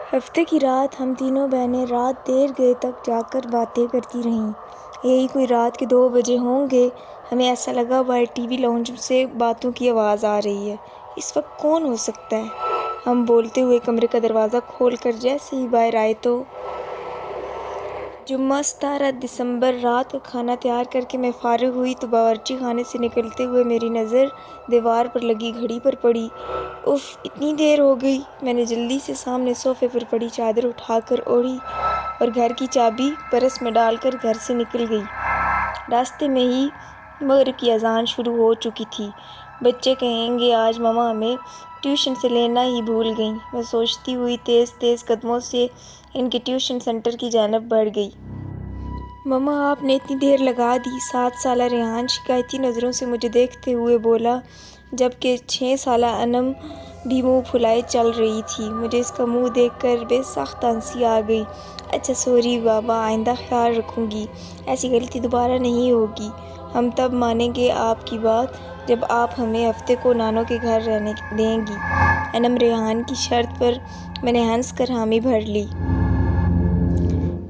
ہفتے کی رات ہم تینوں بہنیں رات دیر گئے تک جا کر باتیں کرتی رہیں۔ یہی کوئی رات کے 2 بجے ہوں گے، ہمیں ایسا لگا باہر ٹی وی لاؤنج سے باتوں کی آواز آ رہی ہے۔ اس وقت کون ہو سکتا ہے؟ ہم بولتے ہوئے کمرے کا دروازہ کھول کر جیسے ہی باہر آئے تو جمعہ 17 دسمبر رات کا کھانا تیار کر کے میں فارغ ہوئی تو باورچی خانے سے نکلتے ہوئے میری نظر دیوار پر لگی گھڑی پر پڑی۔ اف، اتنی دیر ہو گئی! میں نے جلدی سے سامنے صوفے پر پڑی چادر اٹھا کر اوڑھی اور گھر کی چابی پرس میں ڈال کر گھر سے نکل گئی۔ راستے میں ہی مغرب کی اذان شروع ہو چکی تھی۔ بچے کہیں گے آج ماما ہمیں ٹیوشن سے لینا ہی بھول گئیں، میں سوچتی ہوئی تیز تیز قدموں سے ان کے ٹیوشن سینٹر کی جانب بڑھ گئی۔ ماما آپ نے اتنی دیر لگا دی! 7 سالہ ریحان شکایتی نظروں سے مجھے دیکھتے ہوئے بولا، جبکہ 6 سالہ انم بھی منہ پھلائے چل رہی تھی۔ مجھے اس کا منہ دیکھ کر بے ساختہ ہنسی آ گئی۔ اچھا سوری بابا، آئندہ خیال رکھوں گی، ایسی غلطی دوبارہ نہیں ہوگی۔ ہم تب مانیں گے آپ کی بات جب آپ ہمیں ہفتے کو نانو کے گھر رہنے دیں گی۔ انم ریحان کی شرط پر میں نے ہنس کر حامی بھر لی۔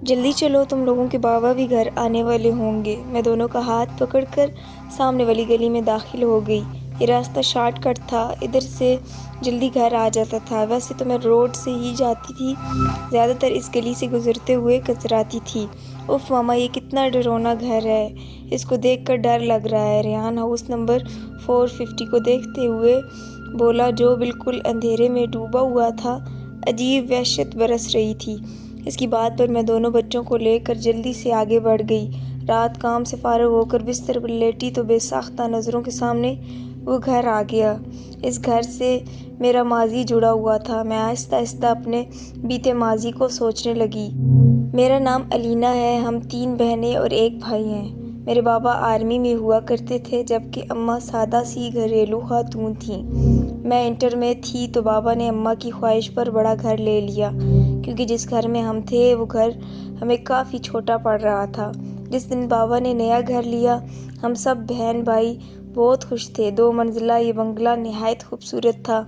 جلدی چلو، تم لوگوں کے بابا بھی گھر آنے والے ہوں گے۔ میں دونوں کا ہاتھ پکڑ کر سامنے والی گلی میں داخل ہو گئی۔ یہ راستہ شارٹ کٹ تھا، ادھر سے جلدی گھر آ جاتا تھا۔ ویسے تو میں روڈ سے ہی جاتی تھی، زیادہ تر اس گلی سے گزرتے ہوئے کتراتی تھی۔ اف ماما، یہ کتنا ڈراؤنا گھر ہے! اس کو دیکھ کر ڈر لگ رہا ہے۔ ریحان ہاؤس نمبر 450 کو دیکھتے ہوئے بولا جو بالکل اندھیرے میں ڈوبا ہوا تھا۔ عجیب وحشت برس رہی تھی۔ اس کی بات پر میں دونوں بچوں کو لے کر جلدی سے آگے بڑھ گئی۔ رات کام سے فارغ ہو کر بستر پر لیٹی تو بے ساختہ نظروں کے سامنے وہ گھر آ گیا۔ اس گھر سے میرا ماضی جڑا ہوا تھا۔ میں آہستہ آہستہ اپنے بیتے ماضی کو سوچنے لگی۔ میرا نام الینا ہے، ہم 3 بہنیں اور 1 بھائی ہیں۔ میرے بابا آرمی میں ہوا کرتے تھے جبکہ اماں سادہ سی گھریلو خاتون تھیں۔ میں انٹر میں تھی تو بابا نے اماں کی خواہش پر بڑا گھر لے لیا، کیونکہ جس گھر میں ہم تھے وہ گھر ہمیں کافی چھوٹا پڑ رہا تھا۔ جس دن بابا نے نیا گھر لیا ہم سب بہن بھائی بہت خوش تھے۔ 2 منزلہ یہ بنگلہ نہایت خوبصورت تھا۔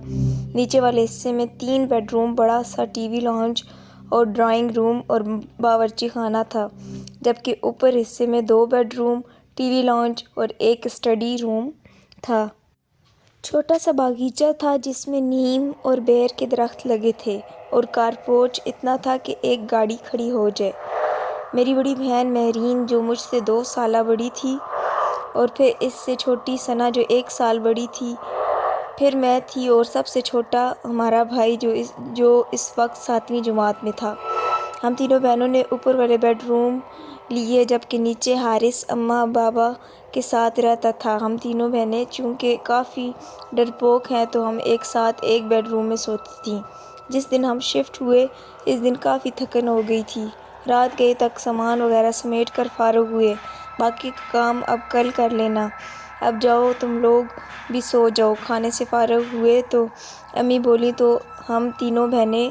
نیچے والے حصے میں 3 بیڈ روم، بڑا سا ٹی وی لاؤنج اور ڈرائنگ روم اور باورچی خانہ تھا، جبکہ اوپر حصے میں 2 bed room, T V lounge اور ایک اسٹڈی روم تھا۔ چھوٹا سا باغیچہ تھا جس میں نیم اور بیر کے درخت لگے تھے اور کارپورچ اتنا تھا کہ ایک گاڑی کھڑی ہو جائے۔ میری بڑی بہن مہرین جو مجھ سے 2 سالہ بڑی تھی، اور پھر اس سے چھوٹی ثنا جو 1 سال بڑی تھی، پھر میں تھی اور سب سے چھوٹا ہمارا بھائی جو اس وقت 7ویں جماعت میں تھا۔ ہم تینوں بہنوں نے اوپر والے بیڈ روم لیے جبکہ نیچے حارث اماں بابا کے ساتھ رہتا تھا۔ ہم تینوں بہنیں چونکہ کافی ڈرپوک ہیں تو ہم ایک ساتھ ایک بیڈ روم میں سوتی تھیں۔ جس دن ہم شفٹ ہوئے اس دن کافی تھکن ہو گئی تھی۔ رات گئے تک سامان وغیرہ سمیٹ کر فارغ ہوئے، باقی کا کام اب کل کر لینا، اب جاؤ تم لوگ بھی سو جاؤ۔ کھانے سے فارغ ہوئے تو امی بولیں تو ہم تینوں بہنیں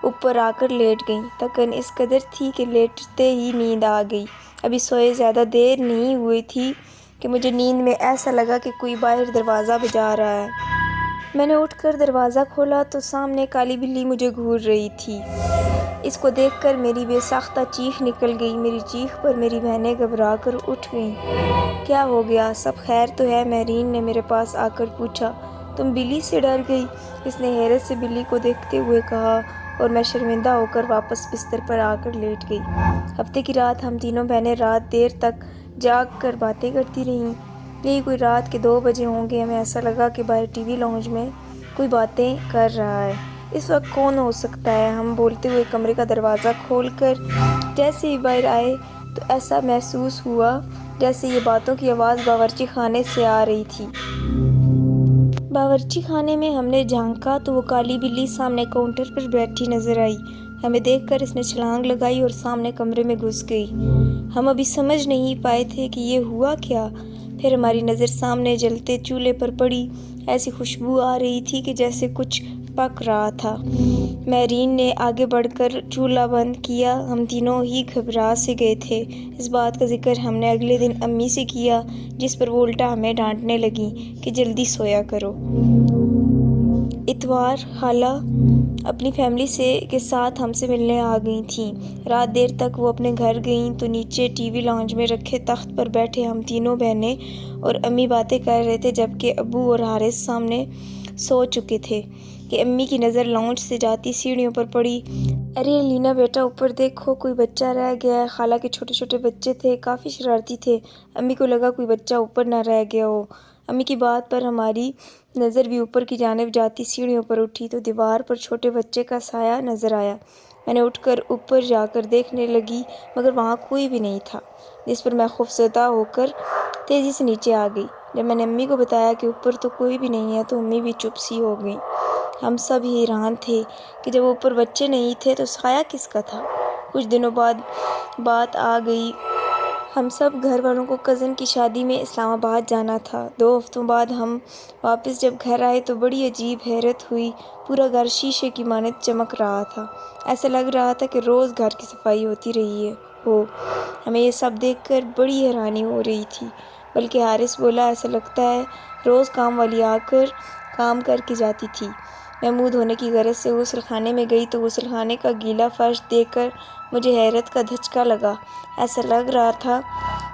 اوپر آ کر لیٹ گئیں۔ تھکن اس قدر تھی کہ لیٹتے ہی نیند آ گئی۔ ابھی سوئے زیادہ دیر نہیں ہوئی تھی کہ مجھے نیند میں ایسا لگا کہ کوئی باہر دروازہ بجا رہا ہے۔ میں نے اٹھ کر دروازہ کھولا تو سامنے کالی بلی مجھے گھور رہی تھی۔ اس کو دیکھ کر میری بے ساختہ چیخ نکل گئی۔ میری چیخ پر میری بہنیں گھبرا کر اٹھ گئیں۔ کیا ہو گیا؟ سب خیر تو ہے؟ مہرین نے میرے پاس آ کر پوچھا۔ تم بلی سے ڈر گئی؟ اس نے حیرت سے بلی کو دیکھتے ہوئے کہا اور میں شرمندہ ہو کر واپس بستر پر آ کر لیٹ گئی۔ ہفتے کی رات ہم تینوں بہنیں رات دیر تک جاگ کر باتیں کرتی رہیں۔ یہی کوئی رات کے 2 بجے ہوں گے، ہمیں ایسا لگا کہ باہر ٹی وی لاؤنج میں کوئی باتیں کر رہا ہے۔ اس وقت کون ہو سکتا ہے؟ ہم بولتے ہوئے کمرے کا دروازہ کھول کر جیسے ہی باہر آئے تو ایسا محسوس ہوا جیسے یہ باتوں کی آواز باورچی خانے سے آ رہی تھی۔ باورچی خانے میں ہم نے جھانکا تو وہ کالی بلی سامنے کاؤنٹر پر بیٹھی نظر آئی۔ ہمیں دیکھ کر اس نے چھلانگ لگائی اور سامنے کمرے میں گھس گئی۔ ہم ابھی سمجھ نہیں پائے تھے کہ یہ ہوا کیا، پھر ہماری نظر سامنے جلتے چولہے پر پڑی۔ ایسی خوشبو آ رہی تھی کہ جیسے کچھ پک رہا تھا۔ مہرین نے آگے بڑھ کر چولہا بند کیا۔ ہم تینوں ہی گھبرا سے گئے تھے۔ اس بات کا ذکر ہم نے اگلے دن امی سے کیا، جس پر وہ الٹا ہمیں ڈانٹنے لگیں کہ جلدی سویا کرو۔ اتوار: خالہ اپنی فیملی کے ساتھ ہم سے ملنے آ گئی تھیں۔ رات دیر تک وہ اپنے گھر گئیں تو نیچے ٹی وی لاؤنج میں رکھے تخت پر بیٹھے ہم تینوں بہنیں اور امی باتیں کر رہے تھے، جبکہ ابو اور حارث سامنے سو چکے تھے کہ امی کی نظر لاؤنج سے جاتی سیڑھیوں پر پڑی۔ ارے لینا بیٹا، اوپر دیکھو، کوئی بچہ رہ گیا ہے۔ خالہ کے چھوٹے چھوٹے بچے تھے، کافی شرارتی تھے۔ امی کو لگا کوئی بچہ اوپر نہ رہ گیا ہو۔ امی کی بات پر ہماری نظر بھی اوپر کی جانب جاتی سیڑھیوں پر اٹھی تو دیوار پر چھوٹے بچے کا سایہ نظر آیا۔ میں نے اٹھ کر اوپر جا کر دیکھنے لگی مگر وہاں کوئی بھی نہیں تھا، جس پر میں خوفزدہ ہو کر تیزی سے نیچے آ گئی۔ جب میں نے امی کو بتایا کہ اوپر تو کوئی بھی نہیں ہے تو امی بھی چپ سی ہو گئیں۔ ہم سب حیران تھے کہ جب اوپر بچے نہیں تھے تو سایہ کس کا تھا۔ کچھ دنوں بعد بات آ گئی، ہم سب گھر والوں کو کزن کی شادی میں اسلام آباد جانا تھا۔ 2 ہفتوں بعد ہم واپس جب گھر آئے تو بڑی عجیب حیرت ہوئی، پورا گھر شیشے کی مانند چمک رہا تھا، ایسا لگ رہا تھا کہ روز گھر کی صفائی ہوتی رہی ہو۔ ہمیں یہ سب دیکھ کر بڑی حیرانی ہو رہی تھی، بلکہ حارث بولا ایسا لگتا ہے روز کام والی آ کر کام کر کے جاتی تھی۔ میں منہ دھونے کی غرض سے غسل خانے میں گئی تو غسل خانے کا گیلا فرش دیکھ کر مجھے حیرت کا دھچکا لگا۔ ایسا لگ رہا تھا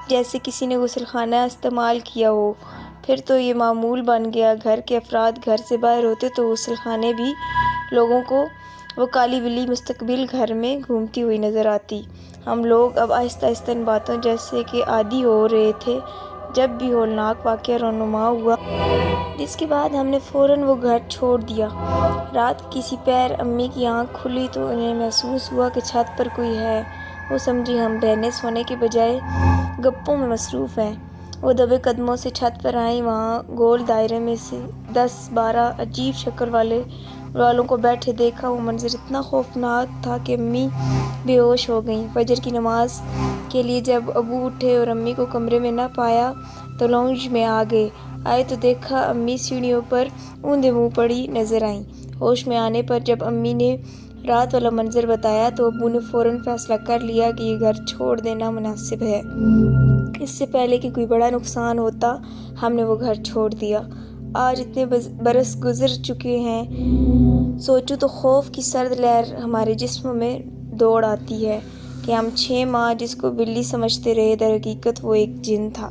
جیسے کسی نے غسل خانہ استعمال کیا ہو۔ پھر تو یہ معمول بن گیا، گھر کے افراد گھر سے باہر ہوتے تو غسل خانے بھی لوگوں کو وہ کالی بلی مستقبل گھر میں گھومتی ہوئی نظر آتی۔ ہم لوگ اب آہستہ آہستہ ان باتوں جیسے کہ عادی ہو رہے تھے۔ جب بھی ہولناک واقعہ رونما ہوا، جس کے بعد ہم نے فوراً وہ گھر چھوڑ دیا۔ رات کسی پیر امی کی آنکھ کھلی تو انہیں محسوس ہوا کہ چھت پر کوئی ہے۔ وہ سمجھی ہم بہنیں سونے کے بجائے گپوں میں مصروف ہیں۔ وہ دبے قدموں سے چھت پر آئیں۔ وہاں گول دائرے میں 10-12 عجیب شکل والوں کو بیٹھے دیکھا۔ وہ منظر اتنا خوفناک تھا کہ امی بے ہوش ہو گئیں۔ فجر کی نماز کے لیے جب ابو اٹھے اور امی کو کمرے میں نہ پایا تو لاؤنج میں آئے تو دیکھا امی سیڑھیوں پر اوندے منہ پڑی نظر آئیں۔ ہوش میں آنے پر جب امی نے رات والا منظر بتایا تو ابو نے فوراً فیصلہ کر لیا کہ یہ گھر چھوڑ دینا مناسب ہے۔ اس سے پہلے کہ کوئی بڑا نقصان ہوتا ہم نے وہ گھر چھوڑ دیا۔ آج اتنے برس گزر چکے ہیں، سوچوں تو خوف کی سرد لہر ہمارے جسم میں دوڑ آتی ہے کہ ہم 6 ماہ جس کو بلی سمجھتے رہے، در حقیقت وہ ایک جن تھا۔